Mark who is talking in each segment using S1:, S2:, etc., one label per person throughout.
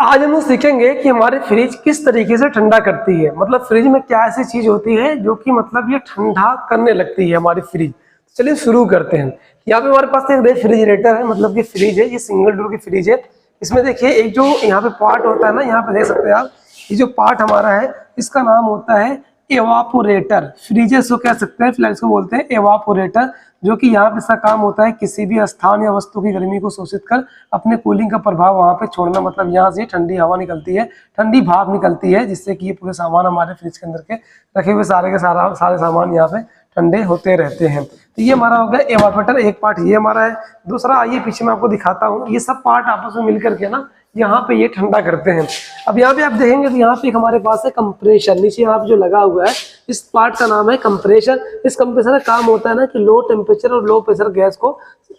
S1: आज हम लोग सीखेंगे कि हमारे फ्रिज किस तरीके से ठंडा करती है। मतलब फ्रिज में क्या ऐसी चीज होती है जो कि मतलब ये ठंडा करने लगती है हमारी फ्रिज। चलिए शुरू करते हैं। यहाँ पे हमारे पास एक रेफ्रिजरेटर है, मतलब कि फ्रिज है, ये सिंगल डोर की फ्रिज है। इसमें देखिए एक जो यहाँ पे पार्ट होता है ना, यहाँ पे देख सकते हैं आप, ये जो पार्ट हमारा है इसका नाम होता है एवापोरेटर। फ्रीजेस को कह सकते हैं, फिलहाल इसको बोलते हैं एवापोरेटर, जो कि यहाँ पे इसका काम होता है किसी भी स्थान या वस्तु की गर्मी को शोषित कर अपने कूलिंग का प्रभाव वहां पे छोड़ना। मतलब यहाँ से ठंडी हवा निकलती है, ठंडी भाप निकलती है, जिससे कि ये पूरे सामान हमारे फ्रिज के अंदर के रखे हुए सारे के सारे सामान यहाँ पे ठंडे होते रहते हैं। तो ये हमारा हो गया एवापोरेटर, एक पार्ट ये हमारा है। दूसरा आइए पीछे मैं आपको दिखाता हूँ, ये सब पार्ट आपस में मिलकर के ना यहाँ पे ये ठंडा करते हैं। अब यहाँ पे आप देखेंगे तो यहाँ पे एक हमारे पास है कंप्रेशर, नीचे यहाँ पे जो लगा हुआ है इस पार्ट का नाम है कंप्रेशर। इस कंप्रेसर का काम होता है ना कि लो टेम्परेचर और लो प्रेशर गैस को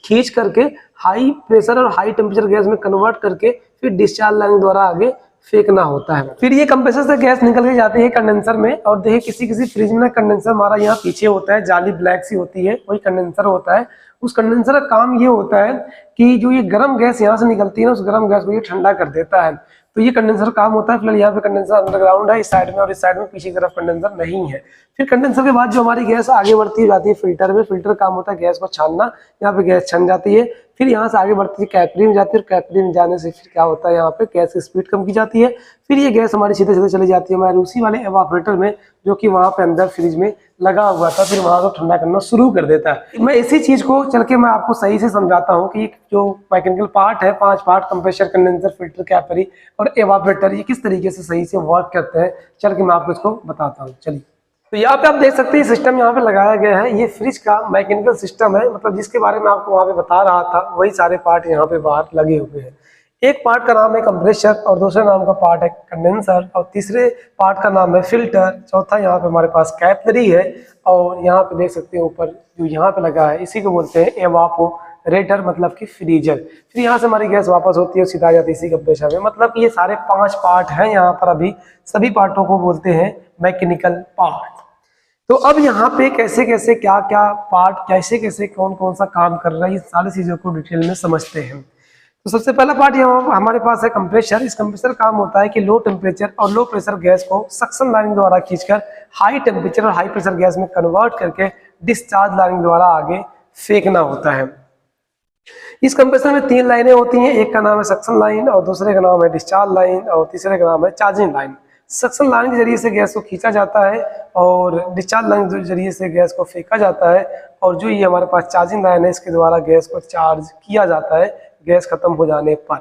S1: खींच करके हाई प्रेशर और हाई टेम्परेचर गैस में कन्वर्ट करके फिर डिस्चार्ज लाइन द्वारा आगे फेंकना होता है। फिर ये कंप्रेसर से गैस निकल के जाती है कंडेंसर में। और देखिए किसी किसी फ्रिज में ना कंडेंसर हमारा यहाँ पीछे होता है, जाली ब्लैक सी होती है, वही कंडेंसर होता है। उस कंडेंसर का काम ये होता है कि जो ये गर्म गैस यहाँ से निकलती है ना, उस गर्म गैस को ये ठंडा कर देता है। तो ये कंडेंसर काम होता है। फिलहाल यहाँ पे कंडेंसर अंडरग्राउंड है इस साइड में, और इस साइड में पीछे की तरफ कंडेंसर नहीं है। फिर कंडेंसर के बाद जो हमारी गैस आगे बढ़ती जाती है फिल्टर में, फिल्टर काम होता है गैस को छानना। यहाँ पे गैस छन जाती है, फिर यहाँ से आगे बढ़ती है कैपरी में जाती है, और कैपरी में जाने से फिर क्या होता है, यहाँ पे गैस की स्पीड कम की जाती है। फिर ये गैस हमारी सीधे सीधे चली जाती है हमारे उसी वाले एवापोरेटर में, जो कि वहाँ पे अंदर फ्रिज में लगा हुआ था, फिर वहां को ठंडा करना शुरू कर देता है। मैं इसी चीज को चल के मैं आपको सही से समझाता हूँ कि जो मैकेनिकल पार्ट है, 5 part, compressor, condenser, filter, capri और एवापोरेटर, ये किस तरीके से सही से वर्क करते हैं, चल के मैं आपको इसको बताता हूँ। चलिए, तो यहाँ पे आप देख सकते हैं सिस्टम यहाँ पे लगाया गया है, ये फ्रिज का मैकेनिकल सिस्टम है। मतलब जिसके बारे में आपको वहाँ पे बता रहा था वही सारे पार्ट यहाँ पे बाहर लगे हुए हैं। एक पार्ट का नाम है कंप्रेसर, और दूसरे नाम का पार्ट है कंडेंसर, और तीसरे पार्ट का नाम है फिल्टर, चौथा यहाँ पे हमारे पास कैपिलरी है, और यहाँ पे देख सकते हैं ऊपर जो यहाँ पे लगा है इसी को बोलते हैं एवापोरेटर, मतलब कि फ्रीजर। फिर यहाँ से हमारी गैस वापस होती है, सीधा जाती है इसी कंप्रेसर में। मतलब कि ये सारे 5 पार्ट हैं यहाँ पर। अभी सभी पार्टों को बोलते हैं मैकेनिकल पार्ट। तो अब यहाँ पे कैसे कैसे क्या क्या पार्ट, कैसे कैसे कौन कौन सा काम कर रहा है, ये सारी चीजों को डिटेल में समझते हैं। तो सबसे पहला पार्ट यहाँ हमारे पास है कंप्रेसर। इस कंप्रेसर का काम होता है कि लो टेम्परेचर और लो प्रेशर गैस को सक्शन लाइन द्वारा खींचकर हाई टेम्परेचर और हाई प्रेशर गैस में कन्वर्ट करके डिस्चार्ज लाइन द्वारा आगे फेंकना होता है। इस कंप्रेसर में 3 लाइनें होती हैं, एक का नाम है सक्शन लाइन, और दूसरे का नाम है डिस्चार्ज लाइन, और तीसरे का नाम है चार्जिंग लाइन। सक्शन लाइन के जरिए से गैस को खींचा जाता है, और डिस्चार्ज लाइन के जरिए से गैस को फेंका जाता है, और जो ये हमारे पास चार्जिंग लाइन है इसके द्वारा गैस को चार्ज किया जाता है गैस खत्म हो जाने पर।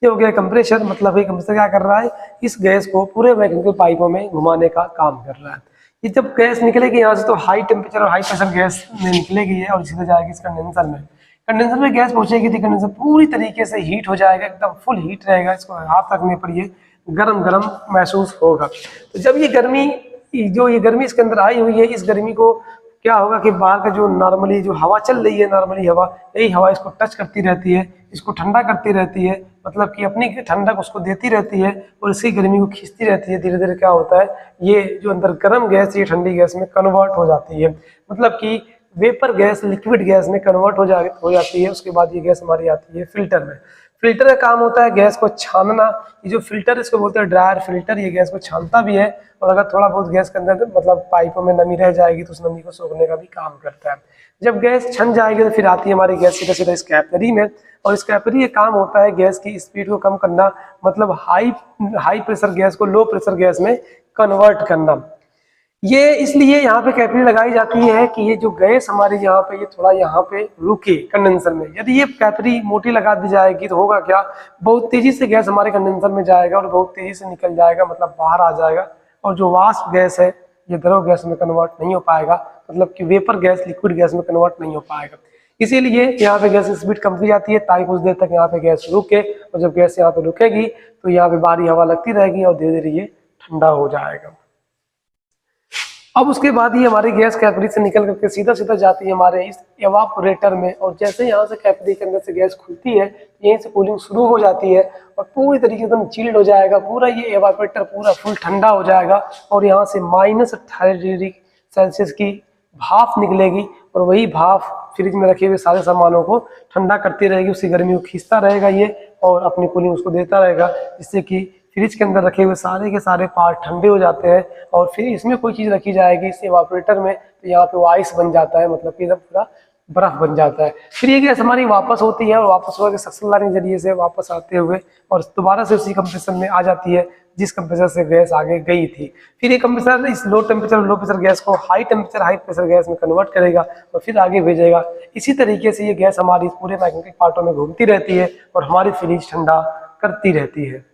S1: ये हो गया कंप्रेसर। मतलब ये कंप्रेसर क्या कर रहा है, इस गैस को पूरे मैकेनिकल पाइपों में घुमाने का काम कर रहा है। ये जब गैस निकलेगी यहाँ से तो हाई टेम्परेचर और हाई प्रेशर गैस में निकलेगी है, और सीधे जाएगी इस कंडेंसर में। कंडेंसर में गैस पहुंचेगी तो कंडेंसर पूरी तरीके से हीट हो जाएगा, एकदम फुल हीट रहेगा। इसको हाथ रखने पर ये गरम गरम महसूस होगा। तो जब ये गर्मी इसके अंदर आई हुई है, इस गर्मी को क्या होगा कि बाहर का जो नॉर्मली जो हवा चल रही है, नॉर्मली हवा, यही हवा इसको टच करती रहती है, इसको ठंडा करती रहती है। मतलब कि अपनी ठंडक उसको देती रहती है, और इसी गर्मी को खींचती रहती है। धीरे धीरे क्या होता है, ये जो अंदर गर्म गैस ये ठंडी गैस में कन्वर्ट हो जाती है। मतलब कि वेपर गैस लिक्विड गैस में कन्वर्ट हो जाती है। उसके बाद ये गैस हमारी आती है फिल्टर में। फिल्टर का काम होता है गैस को छानना। ये जो फिल्टर इसको बोलते हैं ड्रायर फिल्टर, ये गैस को छानता भी है, और अगर थोड़ा बहुत गैस के अंदर मतलब पाइपों में नमी रह जाएगी तो उस नमी को सोखने का भी काम करता है। जब गैस छन जाएगी तो फिर आती है हमारी गैस सीधा सीधा इस कैपिलरी में, और इस कैपिलरी का काम होता है गैस की स्पीड को कम करना, मतलब हाई प्रेशर गैस को लो प्रेशर गैस में कन्वर्ट करना। ये इसलिए यहाँ पे कैपिलरी लगाई जाती है कि ये जो गैस हमारी यहाँ पे ये थोड़ा यहाँ पे रुके कंडेंसर में। यदि ये कैपिलरी मोटी लगा दी जाएगी तो होगा क्या, बहुत तेजी से गैस हमारे कंडेंसर में जाएगा और बहुत तेजी से निकल जाएगा, मतलब बाहर आ जाएगा, और जो वाष्प गैस है ये द्रव गैस में कन्वर्ट नहीं हो पाएगा, मतलब कि वेपर गैस लिक्विड गैस में कन्वर्ट नहीं हो पाएगा। इसीलिए यहाँ पे गैस की स्पीड कम की जाती है ताकि कुछ देर तक यहाँ पे गैस रुके, और जब गैस यहाँ पे रुकेगी तो यहाँ पे बाहरी हवा लगती रहेगी और धीरे धीरे ये ठंडा हो जाएगा। अब उसके बाद ही हमारी गैस कैपिलरी से निकल करके सीधा सीधा जाती है हमारे इस एवापोरेटर में, और जैसे यहाँ से कैपिलरी के अंदर से गैस खुलती है यहीं से कूलिंग शुरू हो जाती है, और पूरी तरीके से एकदम चिल्ड हो जाएगा पूरा ये एवापोरेटर, पूरा फुल ठंडा हो जाएगा, और यहाँ से -18 डिग्री सेल्सियस की भाप निकलेगी और वही भाप फ्रिज में रखे हुए सारे सामानों को ठंडा करती रहेगी, उसकी गर्मी को खींचता रहेगा ये और अपनी कूलिंग उसको देता रहेगा, जिससे कि फ्रिज के अंदर रखे हुए सारे के सारे पार्ट ठंडे हो जाते हैं। और फिर इसमें कोई चीज़ रखी जाएगी इस इवापोरेटर में, तो यहाँ पे वो आइस बन जाता है, मतलब कि एकदम पूरा बर्फ बन जाता है। फिर ये गैस हमारी वापस होती है और वापस होकर सक्शन लाइन के जरिए से वापस आते हुए और दोबारा से उसी कंप्रेसर में आ जाती है जिस कंप्रेसर से गैस आगे गई थी। फिर ये कंप्रेसर इस लो प्रेशर गैस को high temperature high pressure gas में कन्वर्ट करेगा और फिर आगे भेजेगा। इसी तरीके से ये गैस हमारी पूरे मैग्नेटिक पार्टों में घूमती रहती है और हमारी फ्रिज ठंडा करती रहती है।